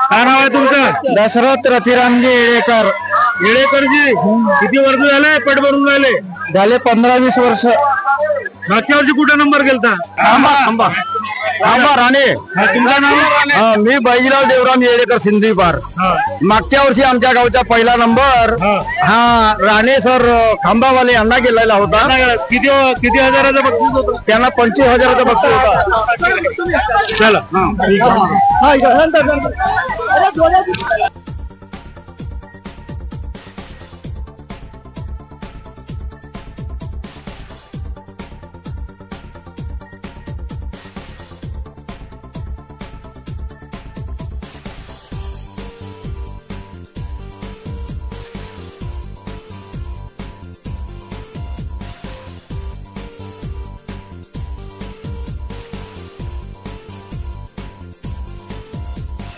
काय नाव आहे तुमचं? दशरथ रतिरामजी येळेकर. येळेकरजी, किती वर्ष झाले पट भरून राहिले? झाले 15-20 वर्ष. मागच्या वर्षी कुठे नंबर गेलता? आंबा राणे. तुमचं नाव? मी बाजीराव देवराम येळेकर सिंधीपार. मागच्या वर्षी आमच्या गावचा पहिला नंबर हा राणे सर खांबावाले यांना गेलेला होता. किती हजाराचं बक्षीस होतं? त्यांना 25,000चं बक्षीस होता. चला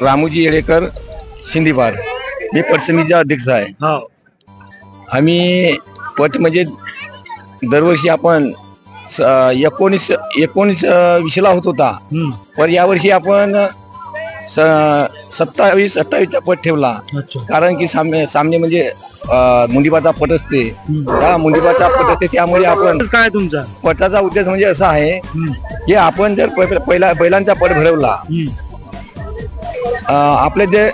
रामूजी येळेकर सिंधीपार. मी पट समितीचा अध्यक्ष आहे. आम्ही पट म्हणजे दरवर्षी आपण 19-20ला होत होता, पण यावर्षी आपण 27-28चा पट ठेवला. कारण की सामने म्हणजे मुंडीपाचा पट असते, त्या मुंडीपाचा पट असते, त्यामुळे आपण काय तुमचा पटाचा उद्देश म्हणजे असा आहे की आपण जर पहिला बैलांचा पट भरवला, आपले जे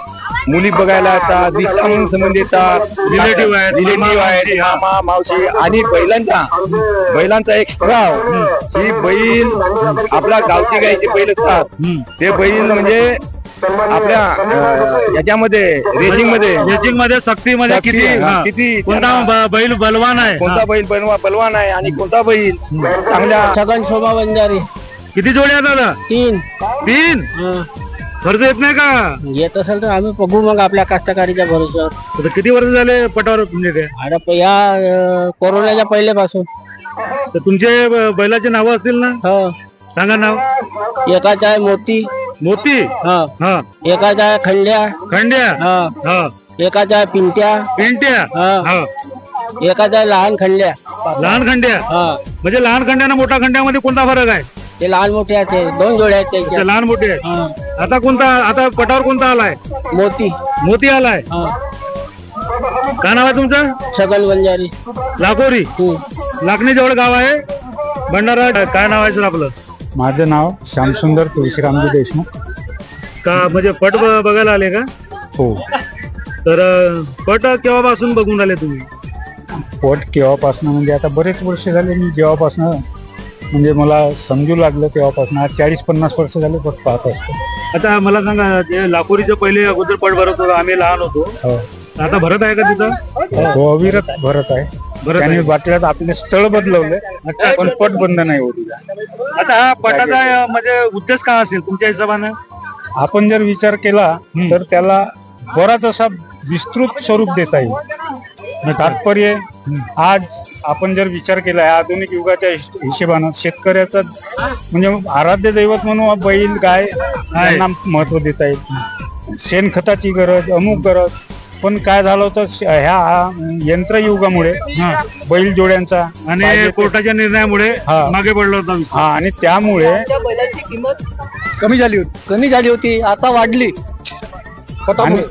मुली बघायला येतात, दिसता म्हणून संबंध येतात, रिलेटिव्ह आहेत, मामा मावशी, आणि बैलांचा एक स्त्राव ही बैल आपल्या गावठी गायचे बैल असतात. ते बैल म्हणजे आपल्या याच्यामध्ये रेसिंग मध्ये सक्तीमध्ये किती कोणता बैल बलवान आहे, कोणता बैल बलवान आहे आणि कोणता बैल चांगल्या. छगन शोभा बंजारी. किती जोड्या दादा? 3 खर्च येत नाही का? येत असेल तर आम्ही बघू मग आपल्या कास्तकारीच्या भरोश्यावर. किती वर्ष झाले पटावर तुमचे? अरे या कोरोनाच्या पहिल्यापासून. तर तुमचे बैलाचे नाव असतील ना? हो, सांगा नाव. एकाचा आहे मोती. हा. एकाचा आहे खंड्या. हा. एकाचा आहे पिंट्या. हा. एकाचा आहे लहान खंड्या. म्हणजे लहान खंड्या मोठा खंड्यामध्ये कोणता फरक आहे? ते लहान मोठे आहेत, 2 जोड्या आहेत त्याच्या. लहान मोठे आहेत. आता पटावर कोणता आलाय? मोती आलाय. काय नाव आहे तुमचं? छगन बंजारी. लाकोरी. लाखणी जवळ गाव आहे, भंडारा. काय नाव आहे सर आपलं? माझं नाव श्यामसुंदर तुळशीरामजी देशमुख. का म्हणजे पट बघायला आले का? हो. तर पट केव्हापासून बघून आले तुम्ही? पट केव्हापासून म्हणजे आता बरेच वर्ष झाले. मी जेव्हापासून म्हणजे मला समजू लागलं तेव्हापासून, आज 40-50 वर्ष झाले पट पाहत असतो. आता मला सांगा, ते लाकोरीचं पहिले अगोदर पट भरत होतो, आम्ही लहान होतो. आता भरत आहे का तिथं? हो, अविरत भरत आहे. त्यांनी बाटल्यात आपले स्थळ बदलवले, पण पट बंद नाही होती. आता हा पटाचा म्हणजे उद्देश काय असेल तुमच्या हिशोबाने? आपण जर विचार केला तर त्याला बराच असा विस्तृत स्वरूप देता येईल. तात्पर्य, आज आपण जर विचार केला आधुनिक युगाच्या हिशोबानं शेतकऱ्याचं म्हणजे आराध्य दैवत म्हणून बैल गाय यांना महत्व देता येईल. शेणखताची गरज, अमुक गरज. पण काय झालं होतं, ह्या यंत्रयुगामुळे बैल जोड्यांचा आणि कोर्टाच्या निर्णयामुळे मागे पडला होता. आणि त्यामुळे किंमत कमी झाली होती, आता वाढली.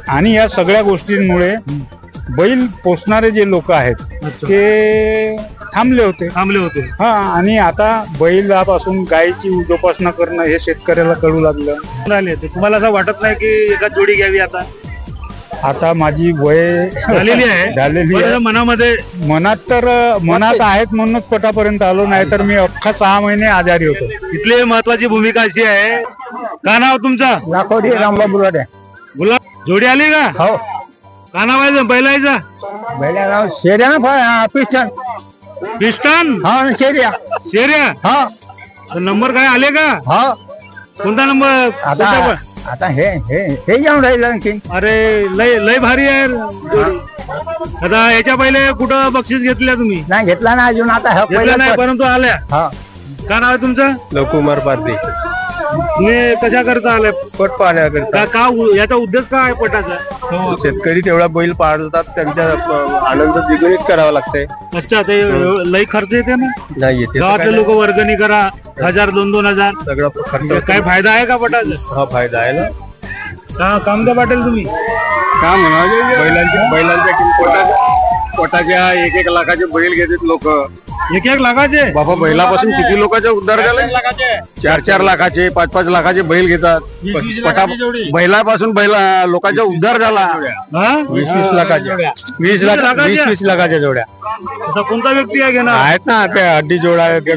आणि या सगळ्या गोष्टींमुळे बैल पोसणारे जे लोक आहेत ते थांबले होते. आणि आता बैलापासून गायीची जोपासना करणं हे शेतकऱ्याला कळू लागलं. तुम्हाला असं वाटत नाही की एका जोडी घ्यावी आता? आता माझी वय झालेली आहे झालेली पण आहे. मनामध्ये मनात आहेत म्हणूनच पटापर्यंत आलो, नाही तर मी अख्खा 6 महिने आजारी होतो. इथली महत्वाची भूमिका अशी आहे. का नाव तुमचं? लाखोदी रामबाबू बुराडे. गुलाब जोडी आली का? हो, का नाव आहे बैलायचा? पहिल्या नाव शेर्या ना पिस्टन. पिस्टन हा शेर्या. शेऱ्या. हा तर नंबर काय आले का? हा. कोणता नंबर? कोणता? आता हे जाऊन राहिलं आणखी. अरे लय लय भारी आहे जोडी. आता याच्या पहिले कुठं बक्षीस घेतल्या तुम्ही? नाही घेतला ना अजून. आता हा घेतल्या नाही परंतु आल्या. हा. का नाव आहे तुमचं? लवकुमार पारदे. तुम्ही कशा करता आले? पट पाहण्याकरिता का याचा उद्देश काय आहे पटाचा? शेतकरी तेवढा बैल पाळतात, त्यांचा आनंद द्विगुणित करावा लागतंय. अच्छा ते लय खर्च येते ना. नाही येते गावातले लोक वर्गणी करा 1000 2,000 सगळा खर्च. काय फायदा आहे का पटाचा? हा फायदा आहे ना. का कामदा पाटील तुम्ही का बैलांच्या पोटाच्या 1-1 लाखाचे बैल घेतात लोक. 1-1 लाखाचे? बाबा बैलापासून किती लोकांचे उद्धार झाले? 4-4 लाखाचे 5-5 लाखाचे बैल घेतात. 20-20 जोडी. बैलापासून लोकांचा उद्धार झाला. हा? 20-20 लाखाच्या 20 लाखाच्या जोड्या असा कोणता व्यक्ती आहे घेणार? आहेत ना. ते हड्डी जोडा आहेत,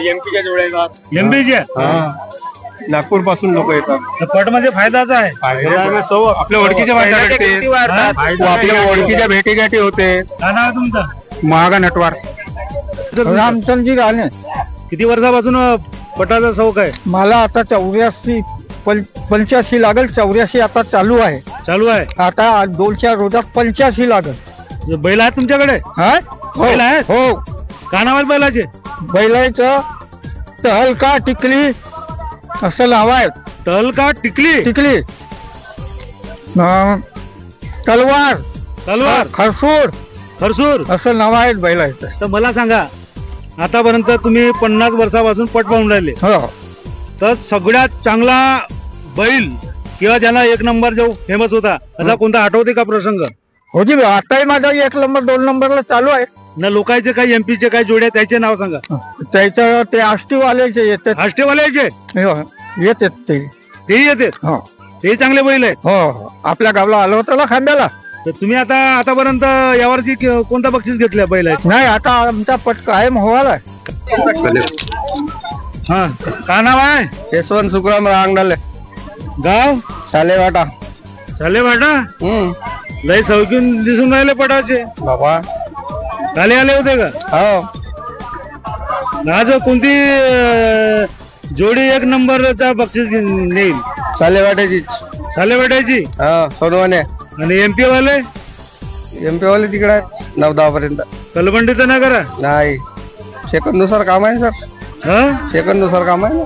एमपीच्या जोड्या येतात. एमबीचे नागपूर पासून लोक येतात. पट म्हणजे फायदाच आहे. आपल्या ओळखीच्या आपल्या ओळखीच्या भेटीगाठी होते. काय नाव आहे तुमचं? महागा नटवार. रामचंदजी राणे. किती वर्षापासून पटाचा शौक आहे? मला आता 85 लागल. 84 आता चालू आहे. चालू आहे. आता 2-4 रोजात 85 लागल. बैल आहेत तुमच्याकडे? हा बैल आहेत? हो. का नाव आहेत बैलाचे? बैलाचं टहलका टिकली असं नाव आहे. टल का टिकली? टिकली. तलवार. तलवार. खरसूर खरसूर असं नाव आहेत बैलाचं. तर मला सांगा, आतापर्यंत तुम्ही 50 वर्षापासून पट पाहून राहिले, हो. तर सगळ्यात चांगला बैल किंवा ज्याला 1 नंबर जो फेमस होता असा कोणता आठवते का प्रसंग? हो जी, आताही माझा 1 नंबर 2 नंबरला चालू आहे ना. लोकांचे काही एमपीचे काही जोड्या त्याचे नाव सांगा. त्याचं ते आष्टीवाल्याचे येतात. आष्टेवाल्याचे येतात तेही येते. हो ते चांगले बैल आहेत. हो. आपल्या गावला आलो होतं ना खांद्याला. तर तुम्ही आतापर्यंत यावरची कोणता बक्षीस घेतल्या बैल आहेत? नाही, आता आमचा पट कायम व्हायला. हा. का नाव आहे? यशवंत सुखराम रांगडाले. गाव? सालेवाटा. झाले वाटा. लय शौकीन दिसून राहिले पटाचे. बाबा काले आले होते का? हो. आज कोणती जोडी 1 नंबरचा बक्षीस नेईल? सालेवाट्याची. झाले वाटायची. हा. सोनवाने. आणि एमपी वाले? एमपी वाले तिकडे आहेत 9-10 पर्यंत. कलबंडी तर नाही करा. नाही, सेकंदनुसार काम आहे सर. हा? सेकंदनुसार काम आहे ना.